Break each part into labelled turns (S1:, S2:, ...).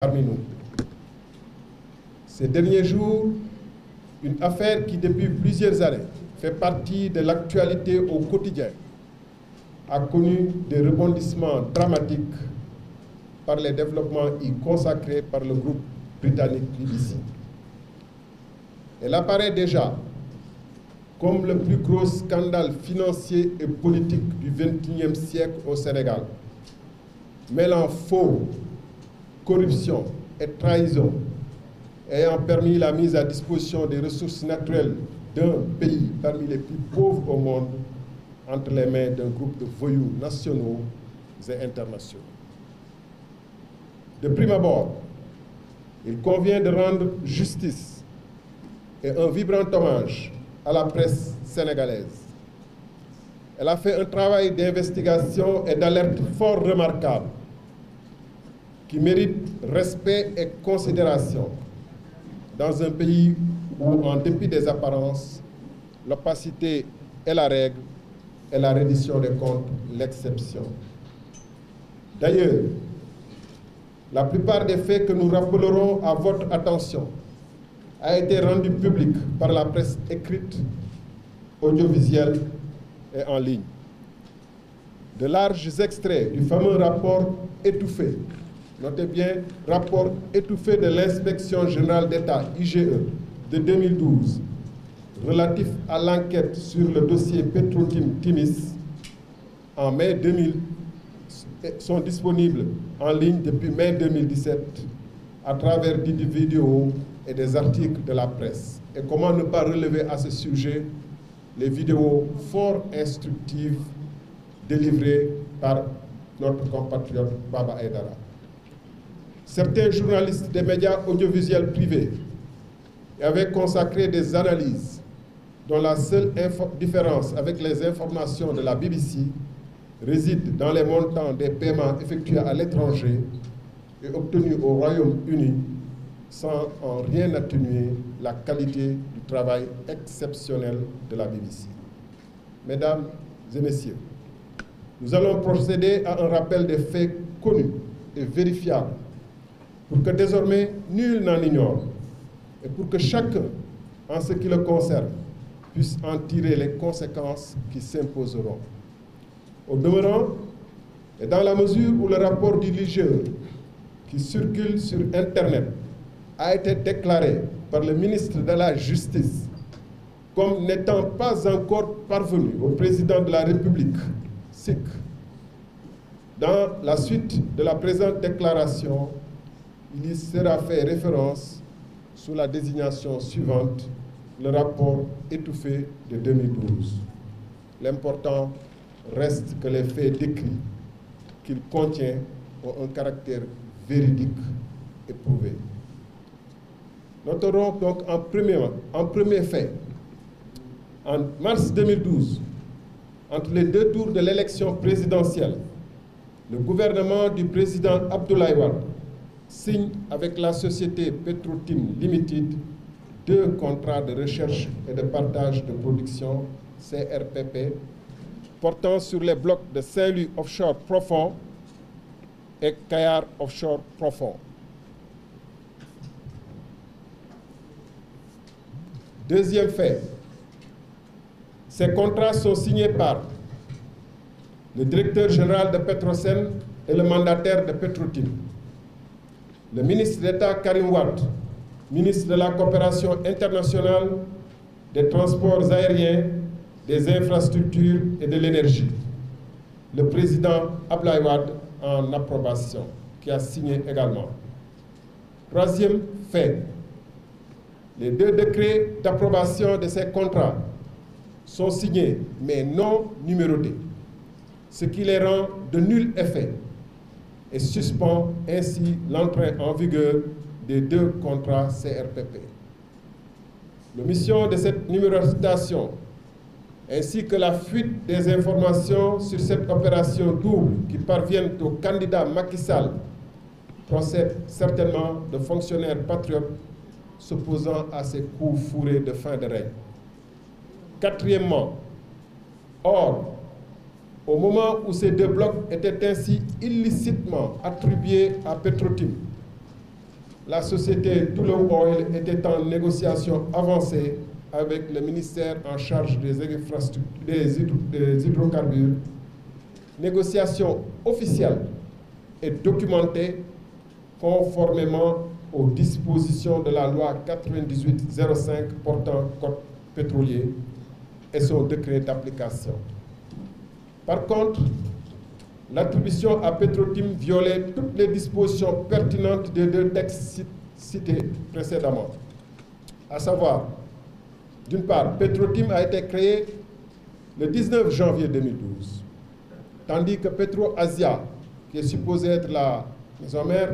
S1: parmi nous. Ces derniers jours, une affaire qui depuis plusieurs années fait partie de l'actualité au quotidien a connu des rebondissements dramatiques par les développements y consacrés par le groupe britannique BBC. Elle apparaît déjà comme le plus gros scandale financier et politique du XXIe siècle au Sénégal, mêlant faux, corruption et trahison, ayant permis la mise à disposition des ressources naturelles d'un pays parmi les plus pauvres au monde entre les mains d'un groupe de voyous nationaux et internationaux. De prime abord, il convient de rendre justice et un vibrant hommage à la presse sénégalaise. Elle a fait un travail d'investigation et d'alerte fort remarquable qui mérite respect et considération dans un pays où, en dépit des apparences, l'opacité est la règle et la reddition des comptes l'exception. D'ailleurs, la plupart des faits que nous rappellerons à votre attention a été rendu public par la presse écrite, audiovisuelle et en ligne. De larges extraits du fameux rapport étouffé, notez bien, rapport étouffé de l'Inspection générale d'État, IGE, de 2012, relatif à l'enquête sur le dossier Petro-Tim Timis, en mai 2000, sont disponibles en ligne depuis mai 2017 à travers des vidéos et des articles de la presse. Et comment ne pas relever à ce sujet les vidéos fort instructives délivrées par notre compatriote Baba Aïdara. Certains journalistes des médias audiovisuels privés avaient consacré des analyses dont la seule différence avec les informations de la BBC réside dans les montants des paiements effectués à l'étranger et obtenus au Royaume-Uni sans en rien atténuer la qualité du travail exceptionnel de la BBC. Mesdames et messieurs, nous allons procéder à un rappel des faits connus et vérifiables pour que désormais nul n'en ignore et pour que chacun, en ce qui le concerne, puisse en tirer les conséquences qui s'imposeront. Au demeurant, et dans la mesure où le rapport du l'IGE qui circule sur Internet a été déclaré par le ministre de la Justice comme n'étant pas encore parvenu au président de la République, SIC, dans la suite de la présente déclaration, il y sera fait référence sous la désignation suivante, le rapport étouffé de 2012. L'important reste que les faits décrits qu'il contient ont un caractère véridique et prouvé. Noterons donc en premier fait, en mars 2012, entre les deux tours de l'élection présidentielle, le gouvernement du président Abdoulaye Wade signe avec la société Petro-Tim Limited 2 contrats de recherche et de partage de production CRPP portant sur les blocs de Saint-Louis offshore profond et Kayar offshore profond. Deuxième fait, ces contrats sont signés par le directeur général de Petrosen et le mandataire de Petro-Tim, le ministre d'État Karim Wade, ministre de la coopération internationale, des transports aériens, des infrastructures et de l'énergie, le président Abdoulaye Wade en approbation, qui a signé également. Troisième fait, les 2 décrets d'approbation de ces contrats sont signés mais non numérotés, ce qui les rend de nul effet et suspend ainsi l'entrée en vigueur des 2 contrats CRPP. L'omission de cette numérotation ainsi que la fuite des informations sur cette opération double qui parviennent au candidat Macky Sall procède certainement de fonctionnaires patriotes s'opposant à ces coups fourrés de fin de règne. Quatrièmement, or, au moment où ces 2 blocs étaient ainsi illicitement attribués à Petro-Tim, la société Tullow Oil était en négociation avancée avec le ministère en charge des hydrocarbures, négociation officielle et documentée conformément aux dispositions de la loi 98/05 portant code pétrolier et son décret d'application. Par contre, l'attribution à Petro-Tim violait toutes les dispositions pertinentes des deux textes cités précédemment. À savoir, d'une part, Petro-Tim a été créé le 19 janvier 2012, tandis que Petro-Asia, qui est supposé être la maison mère,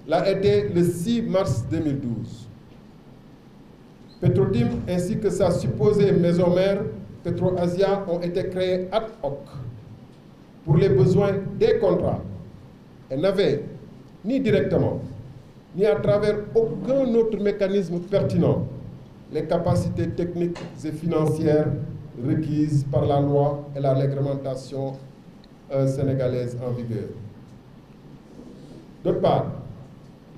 S1: l'a été le 6 mars 2012. Petro-Tim ainsi que sa supposée maison mère, Petro-Asia, ont été créés ad hoc pour les besoins des contrats et n'avaient ni directement, ni à travers aucun autre mécanisme pertinent les capacités techniques et financières requises par la loi et la réglementation sénégalaise en vigueur. D'autre part,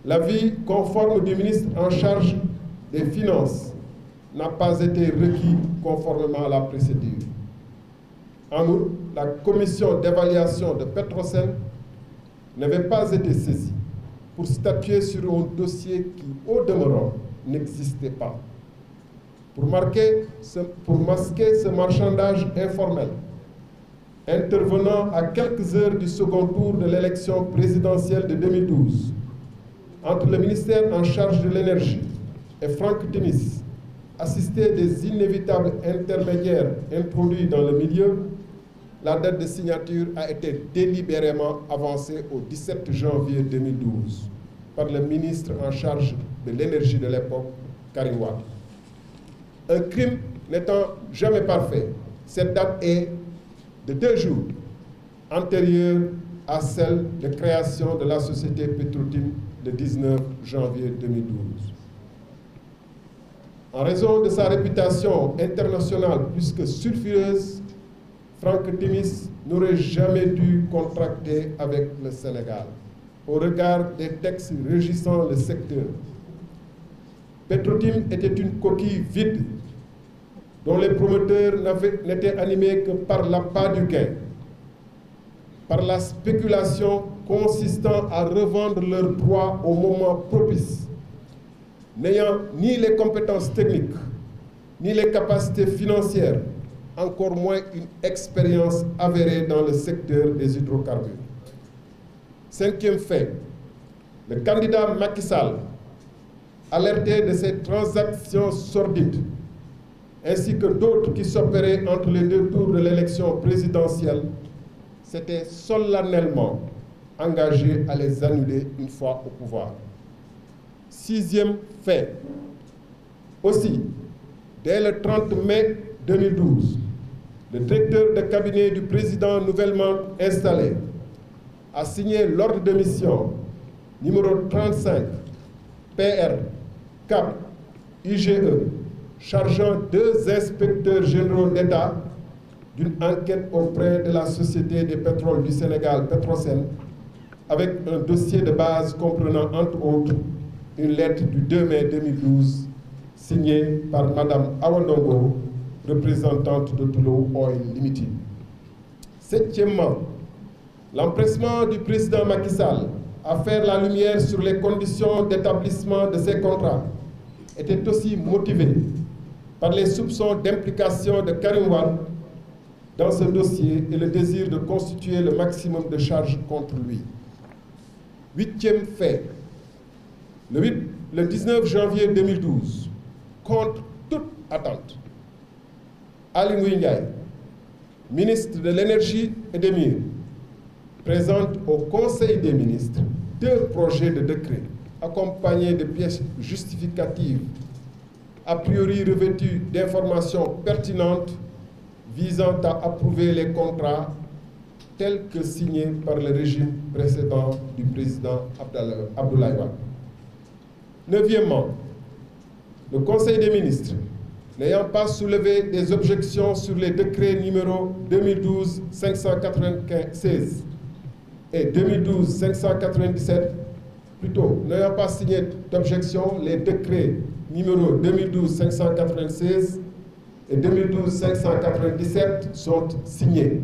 S1: l'avis conforme du ministre en charge des Finances n'a pas été requis conformément à la procédure. En outre, la commission d'évaluation de Petrosen n'avait pas été saisie pour statuer sur un dossier qui, au demeurant, n'existait pas. Pour masquer ce marchandage informel, intervenant à quelques heures du second tour de l'élection présidentielle de 2012, entre le ministère en charge de l'énergie et Franck Timis, assisté des inévitables intermédiaires introduits dans le milieu, la date de signature a été délibérément avancée au 17 janvier 2012 par le ministre en charge de l'énergie de l'époque, Karim Wade. Un crime n'étant jamais parfait, cette date est de 2 jours antérieure à celle de création de la société Petro-Tim le 19 janvier 2012. En raison de sa réputation internationale plus que sulfureuse, Franck Timis n'aurait jamais dû contracter avec le Sénégal au regard des textes régissant le secteur. Petro-Tim était une coquille vide dont les promoteurs n'étaient animés que par l'appât du gain, par la spéculation consistant à revendre leurs droits au moment propice, n'ayant ni les compétences techniques, ni les capacités financières, encore moins une expérience avérée dans le secteur des hydrocarbures. 5e fait, le candidat Macky Sall, alerté de ces transactions sordides, ainsi que d'autres qui s'opéraient entre les 2 tours de l'élection présidentielle, s'était solennellement engagé à les annuler une fois au pouvoir. 6e fait, aussi, dès le 30 mai 2012, le directeur de cabinet du président nouvellement installé a signé l'ordre de mission numéro 35 PR CAP IGE chargeant 2 inspecteurs généraux d'État d'une enquête auprès de la Société des pétroles du Sénégal, Petrosen, avec un dossier de base comprenant entre autres une lettre du 2 mai 2012 signée par Mme Awandongo, représentante de Tullow Oil Limited. 7e, l'empressement du président Macky Sall à faire la lumière sur les conditions d'établissement de ces contrats était aussi motivé par les soupçons d'implication de Karim Wade dans ce dossier et le désir de constituer le maximum de charges contre lui. 8e fait, le 19 janvier 2012, contre toute attente, Ali Ngouille Ndiaye, ministre de l'Énergie et des Mines, présente au Conseil des ministres 2 projets de décret accompagnés de pièces justificatives a priori revêtues d'informations pertinentes visant à approuver les contrats tels que signés par le régime précédent du président Abdoulaye Wade. 9e, le Conseil des ministres, n'ayant pas soulevé des objections sur les décrets numéro 2012-596 et 2012-597, plutôt, n'ayant pas signé d'objection, les décrets numéro 2012-596 et 2012-597 sont signés.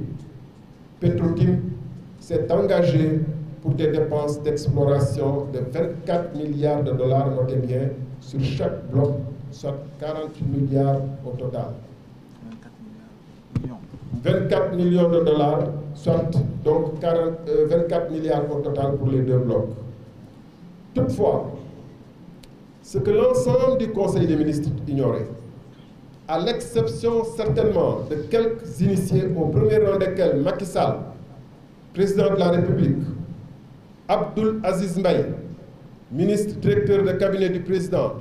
S1: Petro-Tim s'est engagé pour des dépenses d'exploration de 24 milliards de dollars, notez bien, sur chaque bloc, soit 48 milliards au total. 24 millions de dollars, soit donc 24 milliards au total pour les deux blocs. Toutefois, ce que l'ensemble du Conseil des ministres ignorait, à l'exception certainement de quelques initiés, au premier rang desquels Macky Sall, président de la République, Abdoul Aziz Mbaye, ministre directeur de cabinet du président,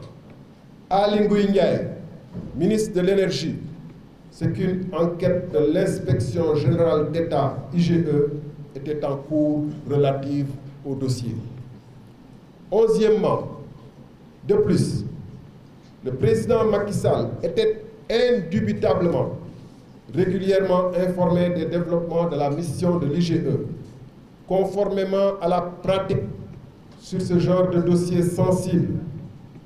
S1: Aly Ngouille Ndiaye, ministre de l'énergie, c'est qu'une enquête de l'inspection générale d'État, IGE, était en cours relative au dossier. 11e, de plus, le président Macky Sall était indubitablement régulièrement informé des développements de la mission de l'IGE, conformément à la pratique sur ce genre de dossier sensible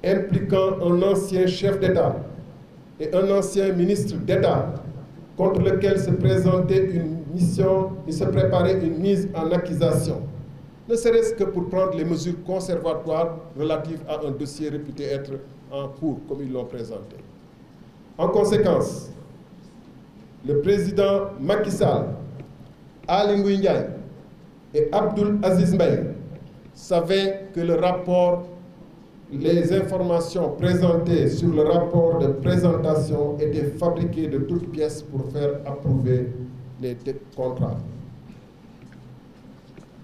S1: impliquant un ancien chef d'État et un ancien ministre d'État contre lequel se présentait une mission, il se préparait une mise en accusation, ne serait-ce que pour prendre les mesures conservatoires relatives à un dossier réputé être en cours, comme ils l'ont présenté. En conséquence, le président Macky Sall, Aly Ngouille Ndiaye et Abdoul Aziz Mbaye savaient que le rapport, les informations présentées sur le rapport de présentation étaient fabriquées de toutes pièces pour faire approuver les contrats.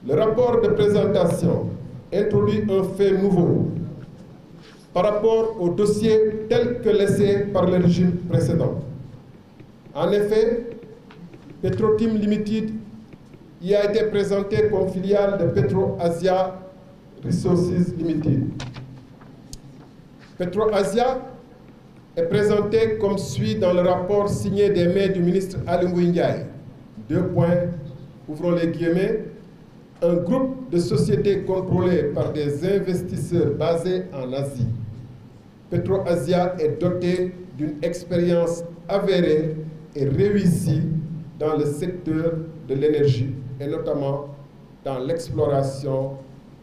S1: Le rapport de présentation introduit un fait nouveau par rapport au dossier tel que laissé par le régime précédent. En effet, Petro-Tim Limited y a été présenté comme filiale de PetroAsia Resources Limited. PetroAsia est présenté comme suit dans le rapport signé des mains du ministre Aly Ngouille Ndiaye. 2 points, ouvrons les guillemets. Un groupe de sociétés contrôlées par des investisseurs basés en Asie. PetroAsia est doté d'une expérience avérée et réussie dans le secteur de l'énergie et notamment dans l'exploration,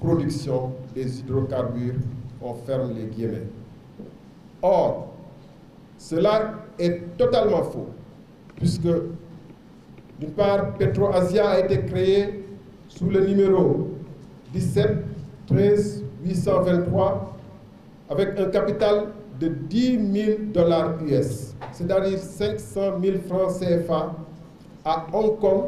S1: production des hydrocarbures. On ferme les guillemets. Or, cela est totalement faux, puisque d'une part, PetroAsia a été créé sous le numéro 17 13 823 avec un capital de 10 000 dollars US, c'est-à-dire 500 000 francs CFA, à Hong Kong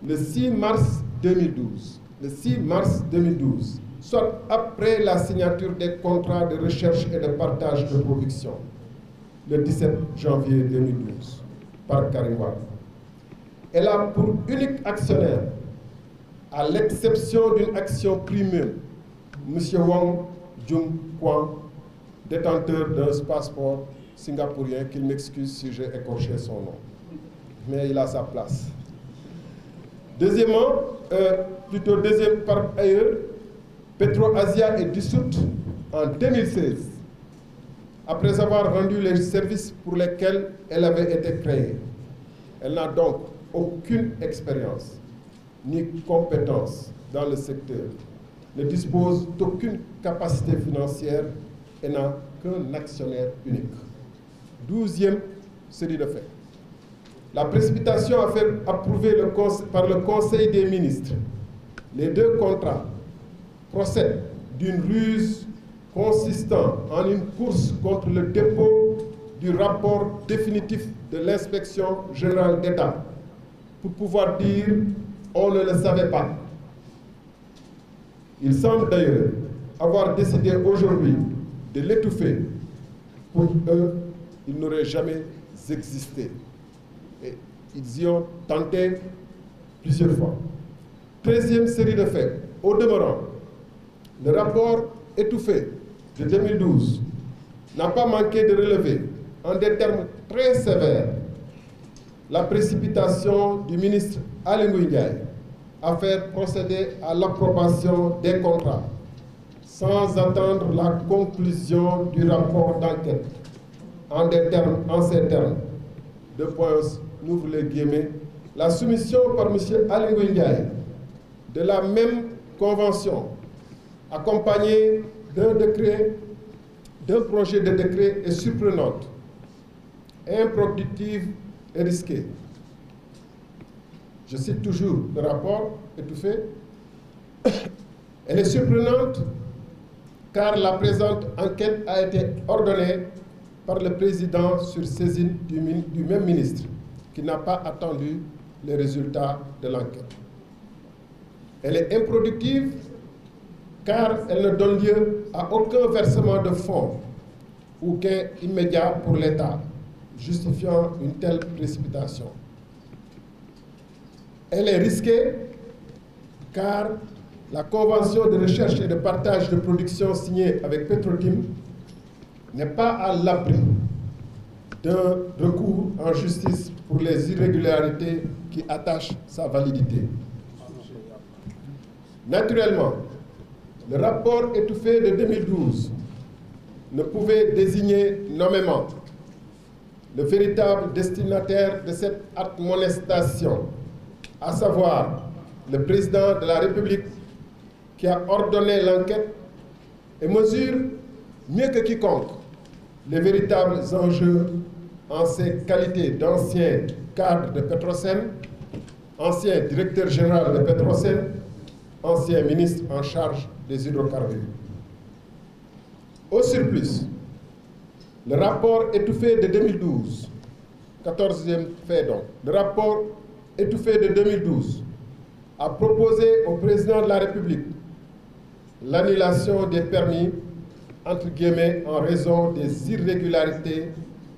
S1: le 6 mars 2012. Le 6 mars 2012, soit après la signature des contrats de recherche et de partage de production, le 17 janvier 2012, par Karim Wade. Elle a pour unique actionnaire, à l'exception d'une action premium, M. Wong Jung Kwang, détenteur d'un passeport singapourien, qu'il m'excuse si j'ai écorché son nom, mais il a sa place. Deuxièmement, par ailleurs, PetroAsia est dissoute en 2016, après avoir rendu les services pour lesquels elle avait été créée. Elle n'a donc aucune expérience ni compétence dans le secteur, ne dispose d'aucune capacité financière et n'a qu'un actionnaire unique. 12e série de faits. La précipitation à faire approuver par le Conseil des ministres les 2 contrats procède d'une ruse consistant en une course contre le dépôt du rapport définitif de l'inspection générale d'État pour pouvoir dire on ne le savait pas. Il semble d'ailleurs avoir décidé aujourd'hui de l'étouffer. Pour eux, il n'aurait jamais existé. Et ils y ont tenté plusieurs fois. 13e série de faits. Au demeurant, le rapport étouffé de 2012 n'a pas manqué de relever, en des termes très sévères, la précipitation du ministre Aly Ngouille Ndiaye à faire procéder à l'approbation des contrats sans attendre la conclusion du rapport d'enquête, en ces termes, deux points, n'ouvre les guillemets, la soumission par M. Aly Ngouille Ndiaye de la même convention, accompagnée d'un projet de décret est surprenante, improductive et risquée. Je cite toujours le rapport étouffé. Elle est surprenante car la présente enquête a été ordonnée par le président sur saisine du même ministre, qui n'a pas attendu les résultats de l'enquête. Elle est improductive car elle ne donne lieu à aucun versement de fonds ou gain immédiat pour l'État, justifiant une telle précipitation. Elle est risquée car la convention de recherche et de partage de production signée avec Petrotim n'est pas à l'abri d'un recours en justice pour les irrégularités qui attachent sa validité. Naturellement, le rapport étouffé de 2012 ne pouvait désigner nommément le véritable destinataire de cette admonestation, à savoir le président de la République qui a ordonné l'enquête et mesure mieux que quiconque les véritables enjeux en ses qualités d'ancien cadre de Petrosen, ancien directeur général de Petrosen, ancien ministre en charge des hydrocarbures. Au surplus, le rapport étouffé de 2012, 14e fait donc, le rapport étouffé de 2012 a proposé au président de la République l'annulation des permis, entre guillemets, en raison des irrégularités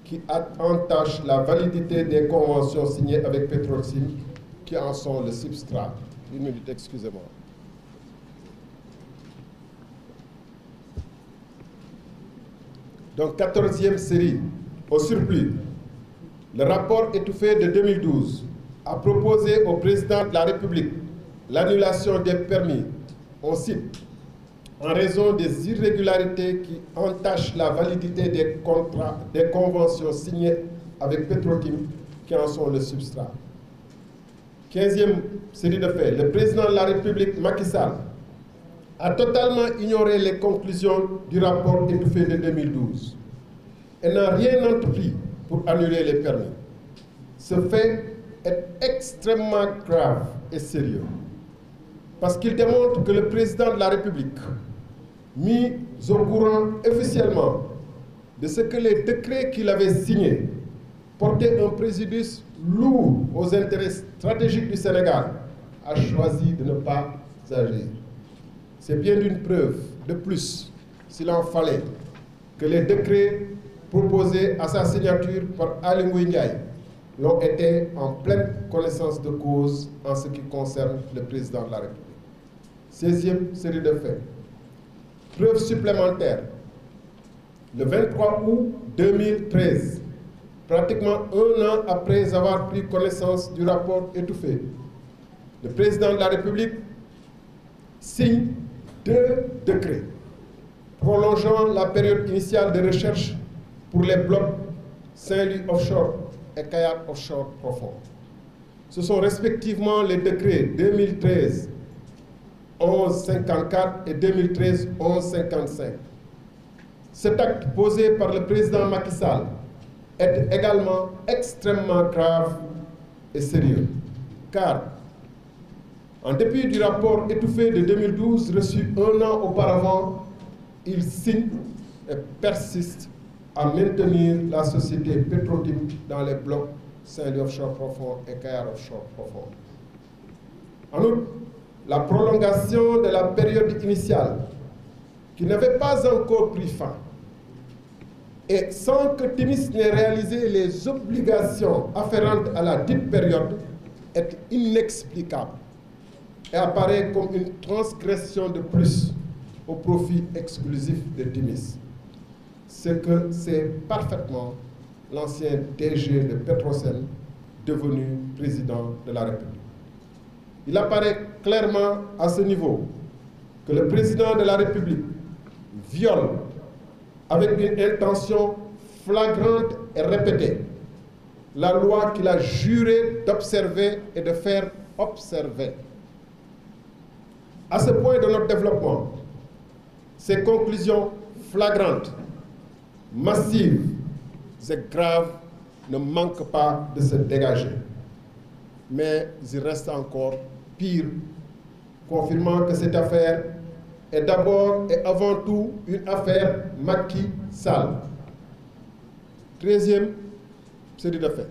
S1: qui entachent la validité des conventions signées avec Petrotim, qui en sont le substrat. Une minute, excusez-moi. Donc, 14e série, au surplus, le rapport étouffé de 2012 a proposé au président de la République l'annulation des permis, on cite, en raison des irrégularités qui entachent la validité des contrats, des conventions signées avec Petrotim, qui en sont le substrat. 15e série de faits, le président de la République, Macky Sall, a totalement ignoré les conclusions du rapport étouffé de 2012 et n'a rien entrepris pour annuler les permis. Ce fait est extrêmement grave et sérieux parce qu'il démontre que le président de la République, mis au courant officiellement de ce que les décrets qu'il avait signés portaient un préjudice lourd aux intérêts stratégiques du Sénégal, a choisi de ne pas agir. C'est bien une preuve de plus, s'il en fallait, que les décrets proposés à sa signature par Aly Ngouille Ndiaye l'ont été en pleine connaissance de cause en ce qui concerne le président de la République. 16e série de faits. Preuve supplémentaire. Le 23 août 2013, pratiquement un an après avoir pris connaissance du rapport étouffé, le président de la République signe 2 décrets prolongeant la période initiale de recherche pour les blocs Saint-Louis offshore et Kayar offshore profond. Ce sont respectivement les décrets 2013-1154 et 2013-1155. Cet acte posé par le président Macky Sall est également extrêmement grave et sérieux, car en dépit du rapport étouffé de 2012 reçu un an auparavant, il signe et persiste à maintenir la société Petrotim dans les blocs Saint-Louis offshore profond et Kayar offshore profond. En outre, la prolongation de la période initiale, qui n'avait pas encore pris fin, et sans que Timis n'ait réalisé les obligations afférentes à la dite période, est inexplicable et apparaît comme une transgression de plus au profit exclusif de Timis. C'est que c'est parfaitement l'ancien DG de Petrosen devenu président de la République. Il apparaît clairement à ce niveau que le président de la République viole avec une intention flagrante et répétée la loi qu'il a juré d'observer et de faire observer. À ce point de notre développement, ces conclusions flagrantes, massives et graves ne manquent pas de se dégager. Mais il reste encore pire, confirmant que cette affaire est d'abord et avant tout une affaire Macky Sall. 13e série de faits.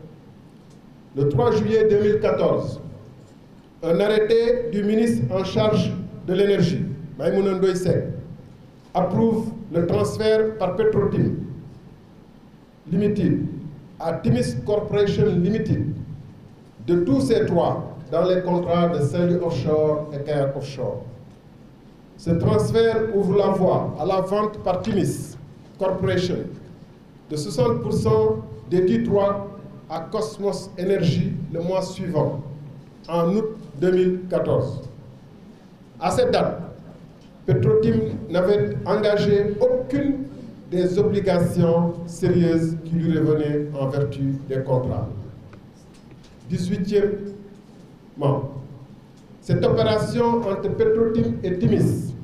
S1: Le 3 juillet 2014, un arrêté du ministre en charge de l'énergie, Maïmouna Ndoye Seck, approuve le transfert par Petrotim Limited à Timis Corporation Limited de tous ces droits dans les contrats de Saint-Louis Offshore et Kayar Offshore. Ce transfert ouvre la voie à la vente par Timis Corporation de 60% des dix droits à Cosmos Energy le mois suivant, en août 2014. À cette date, Petrotim n'avait engagé aucune des obligations sérieuses qui lui revenaient en vertu des contrats. 18e membre. Cette opération entre Petrotim et Timis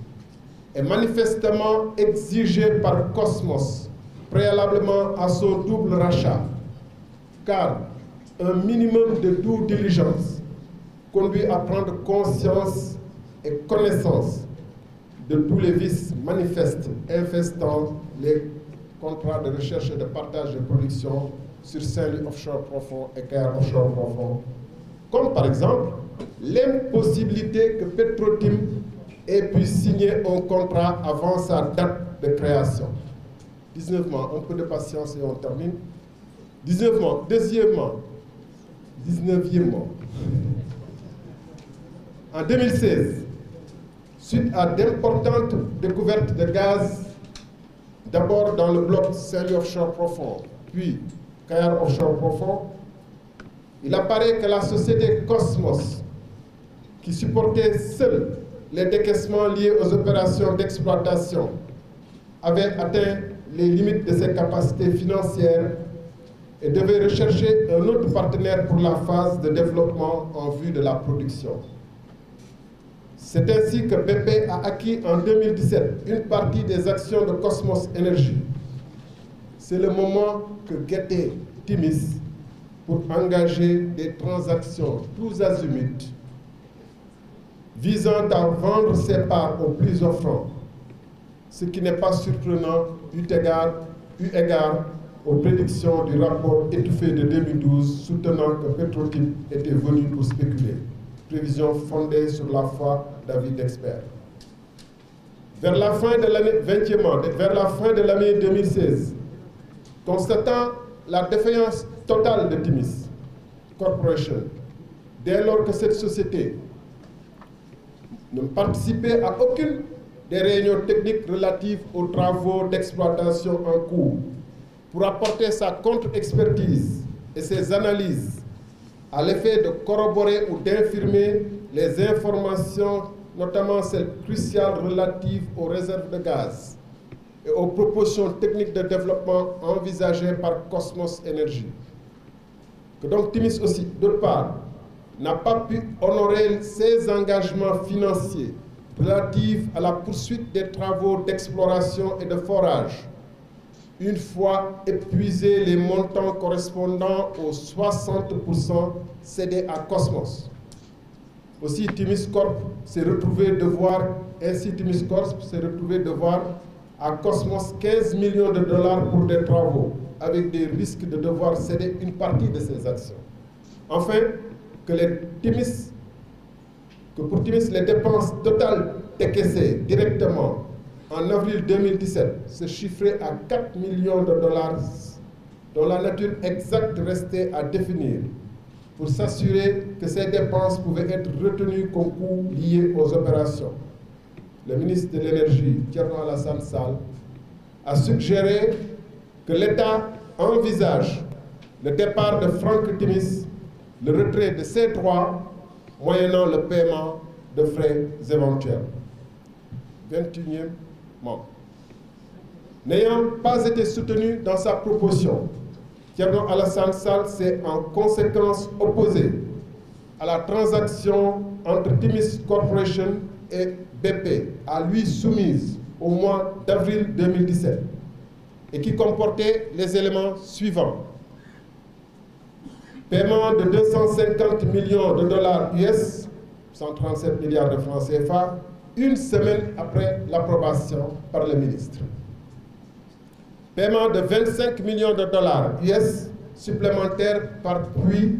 S1: est manifestement exigée par Cosmos préalablement à son double rachat, car un minimum de due diligence conduit à prendre conscience et connaissance de tous les vices manifestes infestant les contrats de recherche et de partage de production sur Saint-Louis Offshore Profond et Kayar Offshore Profond, comme par exemple l'impossibilité que Petrotim ait pu signer un contrat avant sa date de création. 19e, un peu de patience et on termine. 19e, deuxièmement, 19e. En 2016, suite à d'importantes découvertes de gaz, d'abord dans le bloc Saint-Louis Offshore Profond, puis Kayar Offshore Profond, il apparaît que la société Cosmos, qui supportait seule les décaissements liés aux opérations d'exploitation, avait atteint les limites de ses capacités financières et devait rechercher un autre partenaire pour la phase de développement en vue de la production. C'est ainsi que BP a acquis en 2017 une partie des actions de Cosmos Energy. C'est le moment que guettait Timis pour engager des transactions tous azimuts visant à vendre ses parts aux plus offrants, ce qui n'est pas surprenant eu égard aux prédictions du rapport étouffé de 2012 soutenant que Petrotim était venu pour spéculer. Prévision fondée sur la foi d'avis d'experts. Vers la fin de l'année 20e, vers la fin de l'année 2016, constatant la défaillance totale de Timis Corporation, dès lors que cette société ne participait à aucune des réunions techniques relatives aux travaux d'exploitation en cours, pour apporter sa contre-expertise et ses analyses à l'effet de corroborer ou d'infirmer les informations, notamment celles cruciales relatives aux réserves de gaz et aux propositions techniques de développement envisagées par Cosmos Energy. Que donc Timis aussi, d'autre part, n'a pas pu honorer ses engagements financiers relatifs à la poursuite des travaux d'exploration et de forage, une fois épuisés les montants correspondant aux 60% cédés à Cosmos. Aussi, Timis Corp s'est retrouvé devoir à Cosmos 15 millions de dollars pour des travaux, avec des risques de devoir céder une partie de ses actions. Enfin, que pour Timis, les dépenses totales décaissées directement en avril 2017 se chiffraient à 4 millions de dollars, dont la nature exacte restait à définir, pour s'assurer que ces dépenses pouvaient être retenues comme coûts liés aux opérations. Le ministre de l'Énergie, Thierno Alassane Sall, a suggéré que l'État envisage le départ de Franck Timis, le retrait de ses droits, moyennant le paiement de frais éventuels. 21e membre. N'ayant pas été soutenu dans sa proposition, Thierno Alassane Sall s'est en conséquence opposé à la transaction entre Timis Corporation et BP, à lui soumise au mois d'avril 2017, et qui comportait les éléments suivants. Paiement de 250 millions de dollars US, 137 milliards de francs CFA, une semaine après l'approbation par le ministre. Paiement de 25 millions de dollars US supplémentaires par puits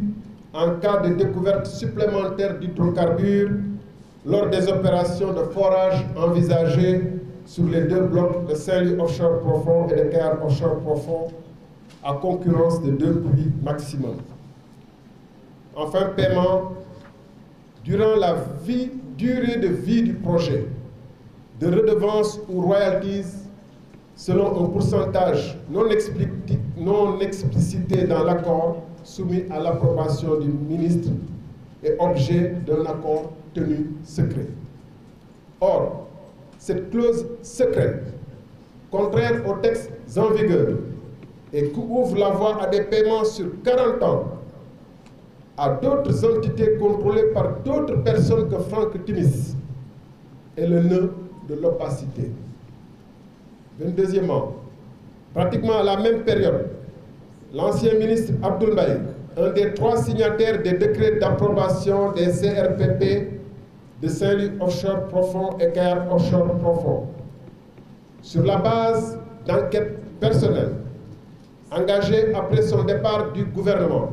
S1: en cas de découverte supplémentaire d'hydrocarbures lors des opérations de forage envisagées sur les deux blocs de Saint-Louis offshore profond et de Kayar offshore profond à concurrence de 2 puits maximum. Enfin, paiement durant la durée de vie du projet de redevances ou royalties selon un pourcentage non explicité dans l'accord soumis à l'approbation du ministre et objet d'un accord tenu secret. Or, cette clause secrète, contraire aux textes en vigueur et qui ouvre la voie à des paiements sur 40 ans à d'autres entités contrôlées par d'autres personnes que Franck Timis, est le nœud de l'opacité. Deuxièmement, pratiquement à la même période, l'ancien ministre Abdoul Mbaye, un des 3 signataires des décrets d'approbation des CRPP de Saint-Louis offshore profond et Kayar offshore profond, sur la base d'enquêtes personnelles engagées après son départ du gouvernement,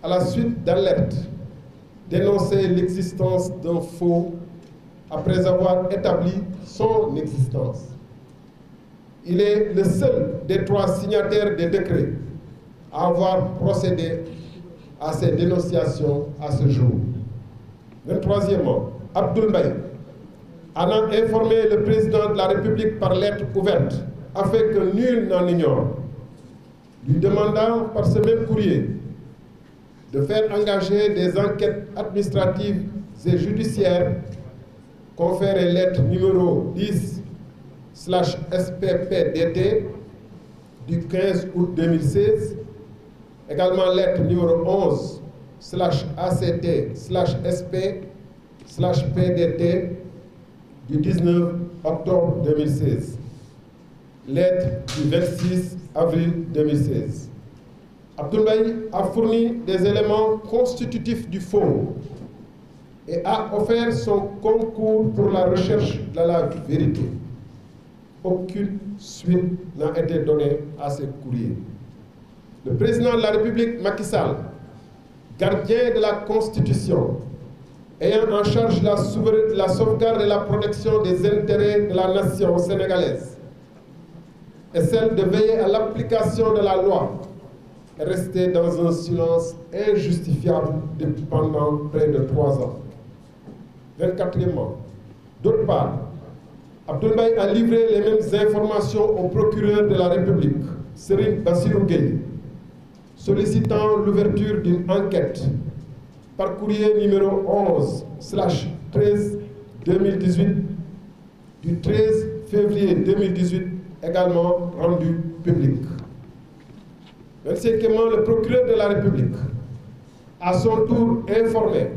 S1: à la suite d'alertes, dénonçait l'existence d'un faux après avoir établi son existence. Il est le seul des 3 signataires des décrets à avoir procédé à ces dénonciations à ce jour. 23e, Abdoul Mbaye, ayant informé le président de la République par lettre ouverte, afin que nul n'en ignore, lui demandant par ce même courrier de faire engager des enquêtes administratives et judiciaires, conféré lettre numéro 10/SPPDT du 15 août 2016, également lettre numéro 11/ACT/SP/PDT du 19 octobre 2016, lettre du 26 avril 2016. Abdoul Mbaye a fourni des éléments constitutifs du faux et a offert son concours pour la recherche de la vérité. Aucune suite n'a été donnée à ces courriers. Le président de la République, Macky Sall, gardien de la Constitution, ayant en charge la sauvegarde et la protection des intérêts de la nation sénégalaise et celle de veiller à l'application de la loi, est resté dans un silence injustifiable depuis pendant près de 3 ans. 24e, d'autre part, Abdoul Mbaye a livré les mêmes informations au procureur de la République, Serigne Bassirou Gueye, sollicitant l'ouverture d'une enquête par courrier numéro 11/13/2018 du 13 février 2018, également rendu public. 25e, le procureur de la République, à son tour informé,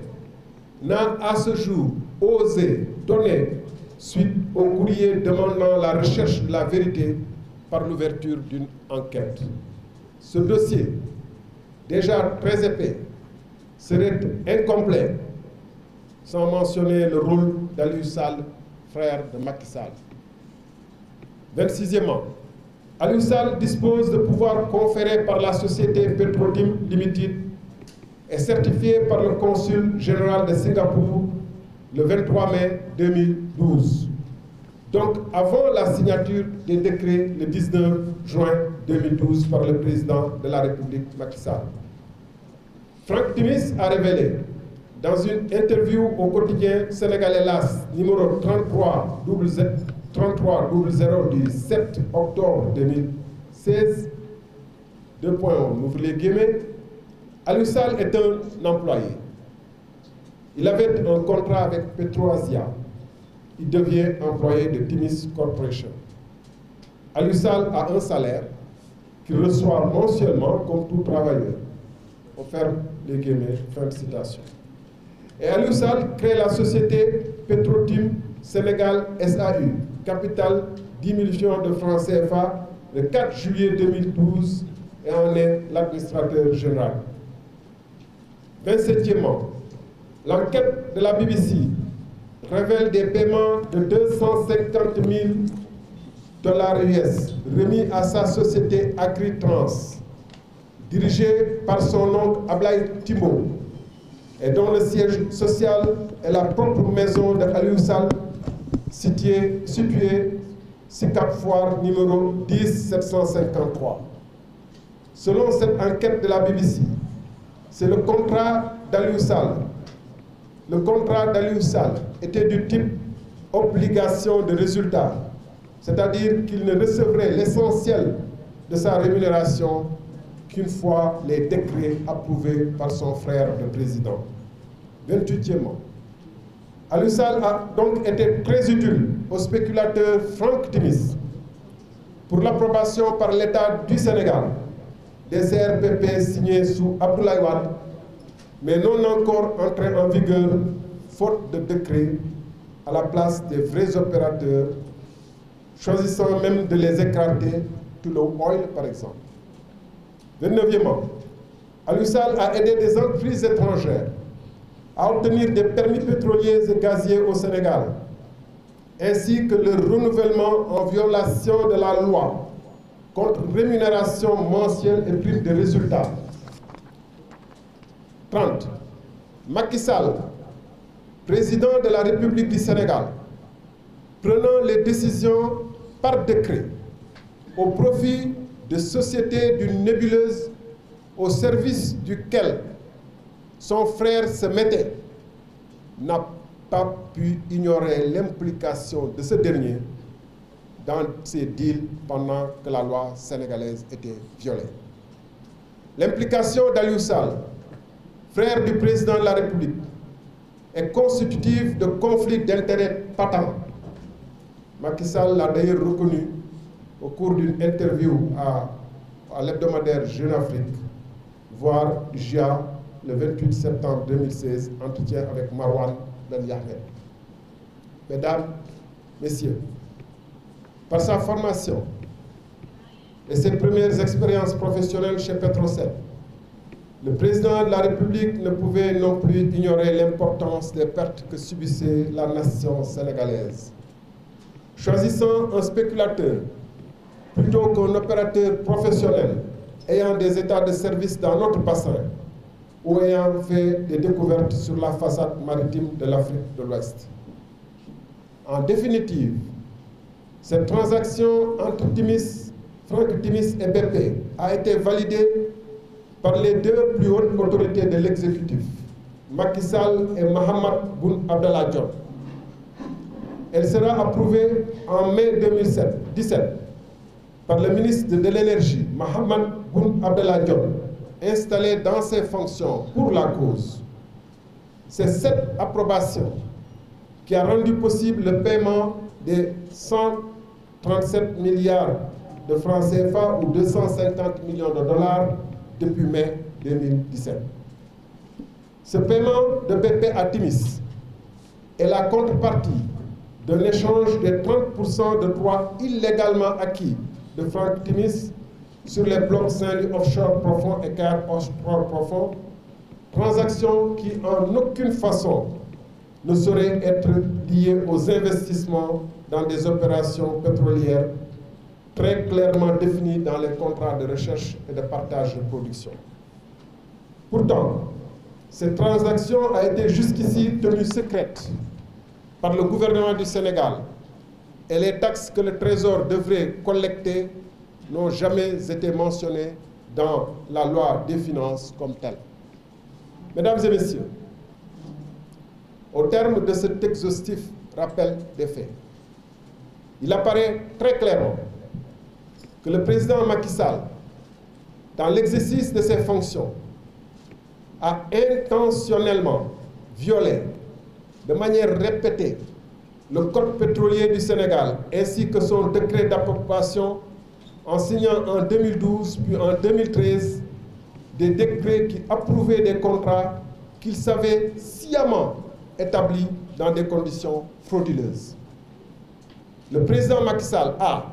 S1: n'a à ce jour osé donner suite au courrier demandant la recherche de la vérité par l'ouverture d'une enquête. Ce dossier, déjà très épais, serait incomplet sans mentionner le rôle d'Aliou Sall, frère de Macky Sall. 26e, Aliou Sall dispose de pouvoirs conférés par la société Petrotim Limited et certifiés par le consul général de Singapour le 23 mai 2012. Donc avant la signature des décrets le 19 juin 2012 par le président de la République, Macky Sall. Franck Timis a révélé dans une interview au quotidien sénégalais LAS numéro 3300 du 7 octobre 2016, ouvrez les guillemets, Aliou Sall est un employé. Il avait un contrat avec PetroAsia. Il devient employé de Timis Corporation. Aliou Sall a un salaire qu'il reçoit mensuellement comme tout travailleur. On ferme les guillemets, fin de citation. Et Aliou Sall crée la société Petrotim Sénégal SAU, capital 10 millions de francs CFA, le 4 juillet 2012 et en est l'administrateur général. 27e, l'enquête de la BBC révèle des paiements de 250 000 $ US remis à sa société Agritrans, dirigée par son oncle Ablaye Timbo, et dont le siège social est la propre maison de Aliou Sall, située Sicap Foire numéro 10753. Selon cette enquête de la BBC, c'est le contrat d'Aliou Sall. Le contrat d'Aliou Sall était du type obligation de résultat, c'est-à-dire qu'il ne recevrait l'essentiel de sa rémunération qu'une fois les décrets approuvés par son frère le président. 28e, Aliou Sall a donc été très utile au spéculateur Franck Timis pour l'approbation par l'État du Sénégal des CRPP signés sous Abdoulaye Wade, mais non encore entrés en vigueur, faute de décret, à la place des vrais opérateurs, choisissant même de les écarter, Tullow Oil par exemple. 29e, Aliou Sall a aidé des entreprises étrangères à obtenir des permis pétroliers et gaziers au Sénégal, ainsi que le renouvellement en violation de la loi contre rémunération mensuelle et prime de résultats. 30. Macky Sall, président de la République du Sénégal, prenant les décisions par décret au profit de sociétés d'une nébuleuse au service duquel son frère se mettait, n'a pas pu ignorer l'implication de ce dernier dans ces deals pendant que la loi sénégalaise était violée. L'implication d'Aliou Sall, frère du président de la République, est constitutive de conflits d'intérêts patents. Macky Sall l'a d'ailleurs reconnu au cours d'une interview à l'hebdomadaire Jeune Afrique, voire JA, le 28 septembre 2016, entretien avec Marwan Ben Yahmed. Mesdames, Messieurs, par sa formation et ses premières expériences professionnelles chez Petrosen, le président de la République ne pouvait non plus ignorer l'importance des pertes que subissait la nation sénégalaise. Choisissant un spéculateur plutôt qu'un opérateur professionnel ayant des états de service dans notre bassin ou ayant fait des découvertes sur la façade maritime de l'Afrique de l'Ouest. En définitive, cette transaction entre Franck Timis et BP a été validée par les deux plus hautes autorités de l'exécutif, Macky Sall et Mahammed Boun Abdallah Dionne. Elle sera approuvée en mai 2017 par le ministre de l'Énergie, Mahammed Boun Abdallah Dionne, installé dans ses fonctions pour la cause. C'est cette approbation qui a rendu possible le paiement des 137 milliards de francs CFA ou 250 millions de dollars depuis mai 2017. Ce paiement de BP à Timis est la contrepartie d'un échange de 30% de droits illégalement acquis de Franck Timis sur les blocs Saint-Louis offshore profond et Caire offshore profond, transaction qui en aucune façon ne saurait être liée aux investissements dans des opérations pétrolières très clairement définies dans les contrats de recherche et de partage de production. Pourtant, cette transaction a été jusqu'ici tenue secrète par le gouvernement du Sénégal et les taxes que le Trésor devrait collecter n'ont jamais été mentionnées dans la loi des finances comme telle. Mesdames et messieurs, au terme de cet exhaustif rappel des faits, il apparaît très clairement que le président Macky Sall, dans l'exercice de ses fonctions, a intentionnellement violé de manière répétée le Code pétrolier du Sénégal ainsi que son décret d'approbation en signant en 2012 puis en 2013 des décrets qui approuvaient des contrats qu'il savait sciemment établis dans des conditions frauduleuses. Le président Macky Sall a,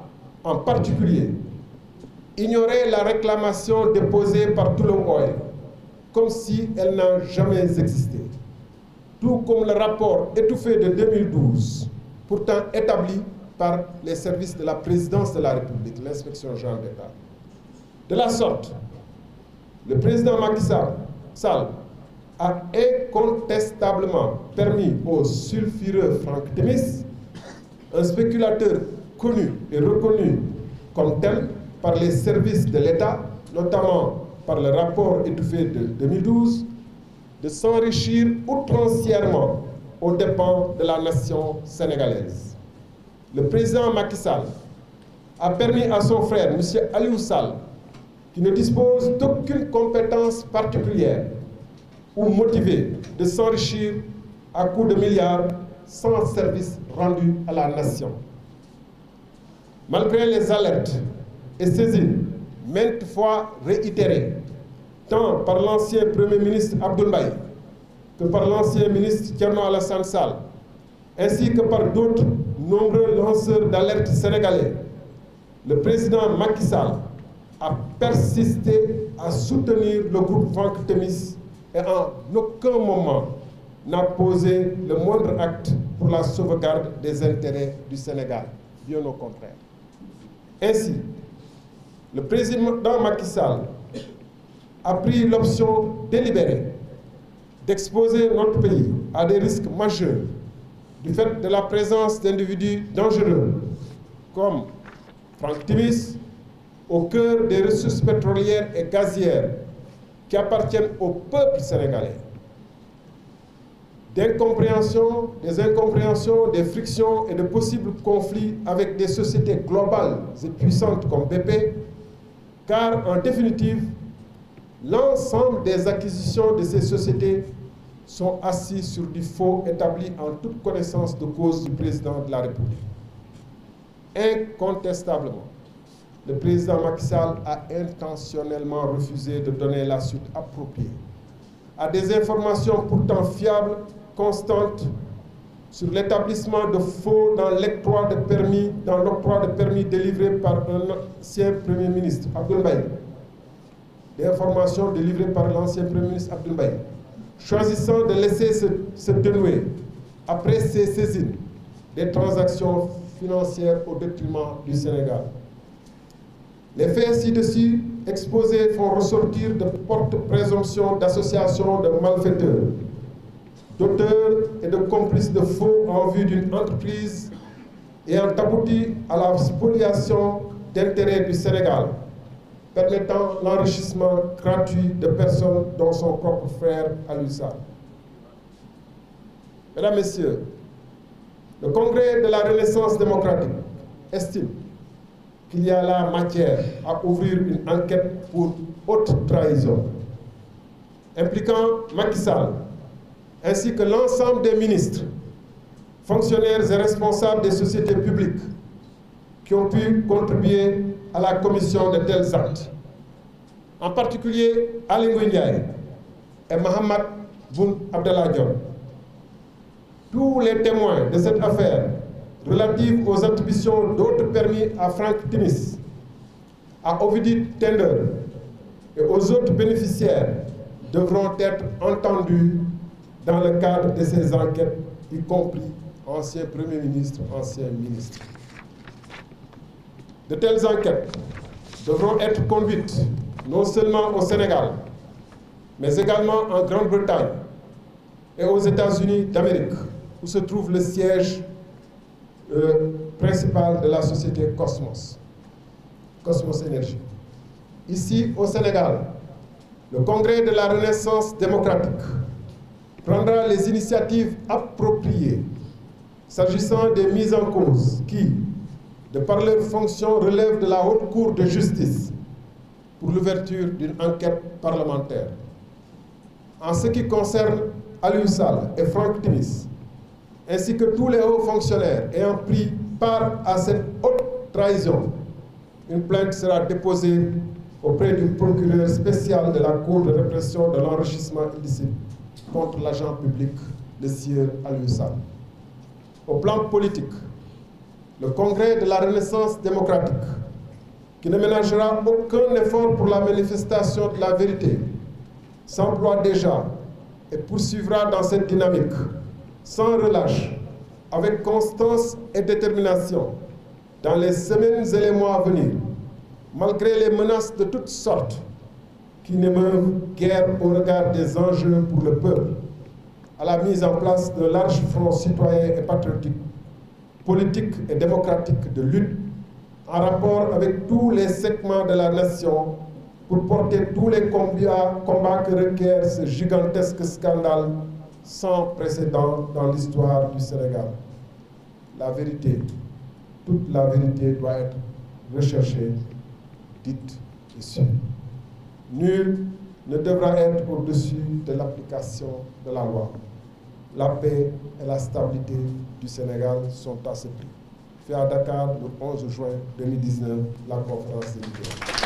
S1: en particulier, ignoré la réclamation déposée par Tullow Oil, comme si elle n'a jamais existé. Tout comme le rapport étouffé de 2012, pourtant établi par les services de la présidence de la République, l'inspection générale d'État. De la sorte, le président Macky Sall a incontestablement permis au sulfureux Franck Timis, un spéculateur connu et reconnu comme tel par les services de l'État, notamment par le rapport étouffé de 2012, de s'enrichir outrancièrement aux dépens de la nation sénégalaise. Le président Macky Sall a permis à son frère, M. Aliou Sall, qui ne dispose d'aucune compétence particulière ou motivée, de s'enrichir à coups de milliards sans service rendu à la nation. Malgré les alertes et saisines maintes fois réitérées, tant par l'ancien Premier ministre Abdoul Mbaye que par l'ancien ministre Thierno Alassane Sall, ainsi que par d'autres nombreux lanceurs d'alerte sénégalais, le président Macky Sall a persisté à soutenir le groupe Franck Timis et en aucun moment n'a posé le moindre acte pour la sauvegarde des intérêts du Sénégal, bien au contraire. Ainsi, le président Macky Sall a pris l'option délibérée d'exposer notre pays à des risques majeurs du fait de la présence d'individus dangereux comme Franck Timis au cœur des ressources pétrolières et gazières qui appartiennent au peuple sénégalais. Des incompréhensions, des frictions et de possibles conflits avec des sociétés globales et puissantes comme BP, car en définitive, l'ensemble des acquisitions de ces sociétés sont assises sur du faux établi en toute connaissance de cause du président de la République. Incontestablement, le président Macky Sall a intentionnellement refusé de donner la suite appropriée à des informations pourtant fiables, constantes, sur l'établissement de faux dans l'octroi de permis délivré par un ancien Premier ministre, Abdoul Mbaye. Des informations délivrées par l'ancien Premier ministre Abdoul Mbaye, choisissant de laisser se dénouer, après ces saisines, des transactions financières au détriment du Sénégal. Les faits ci-dessus exposés font ressortir de fortes présomptions d'association de malfaiteurs, d'auteurs et de complices de faux en vue d'une entreprise ayant abouti à la spoliation d'intérêts du Sénégal, permettant l'enrichissement gratuit de personnes dont son propre frère Aliou Sall. Mesdames, Messieurs, le Congrès de la Renaissance démocratique estime qu'il y a là matière à ouvrir une enquête pour haute trahison, impliquant Macky Sall, ainsi que l'ensemble des ministres, fonctionnaires et responsables des sociétés publiques qui ont pu contribuer à la commission de tels actes, en particulier Aly Ngouille Ndiaye et Mahammed Boun Abdallah Dionne. Tous les témoins de cette affaire relative aux attributions d'autres permis à Franck Timis, à Ovidiu Tender et aux autres bénéficiaires devront être entendus dans le cadre de ces enquêtes, y compris anciens premiers ministres, anciens ministres. De telles enquêtes devront être conduites non seulement au Sénégal, mais également en Grande-Bretagne et aux États-Unis d'Amérique, où se trouve le siège principal de la société Cosmos Énergie. Ici, au Sénégal, le Congrès de la Renaissance démocratique prendra les initiatives appropriées s'agissant des mises en cause qui, de par leur fonction, relèvent de la Haute Cour de justice pour l'ouverture d'une enquête parlementaire. En ce qui concerne Aliou Sall et Franck Timis, ainsi que tous les hauts fonctionnaires ayant pris part à cette haute trahison, une plainte sera déposée auprès du procureur spécial de la Cour de répression de l'enrichissement illicite contre l'agent public, le sieur Aliou Sall. Au plan politique, le Congrès de la Renaissance démocratique, qui ne ménagera aucun effort pour la manifestation de la vérité, s'emploie déjà et poursuivra dans cette dynamique, sans relâche, avec constance et détermination, dans les semaines et les mois à venir, malgré les menaces de toutes sortes qui n'émeuvent guère au regard des enjeux pour le peuple, à la mise en place d'un large front citoyen et patriotique, politique et démocratique de lutte en rapport avec tous les segments de la nation pour porter tous les combats que requiert ce gigantesque scandale sans précédent dans l'histoire du Sénégal. La vérité, toute la vérité doit être recherchée, dite et sûre. Nul ne devra être au-dessus de l'application de la loi. La paix et la stabilité du Sénégal sont à ce prix. Fait à Dakar le 11 juin 2019, la conférence des leaders.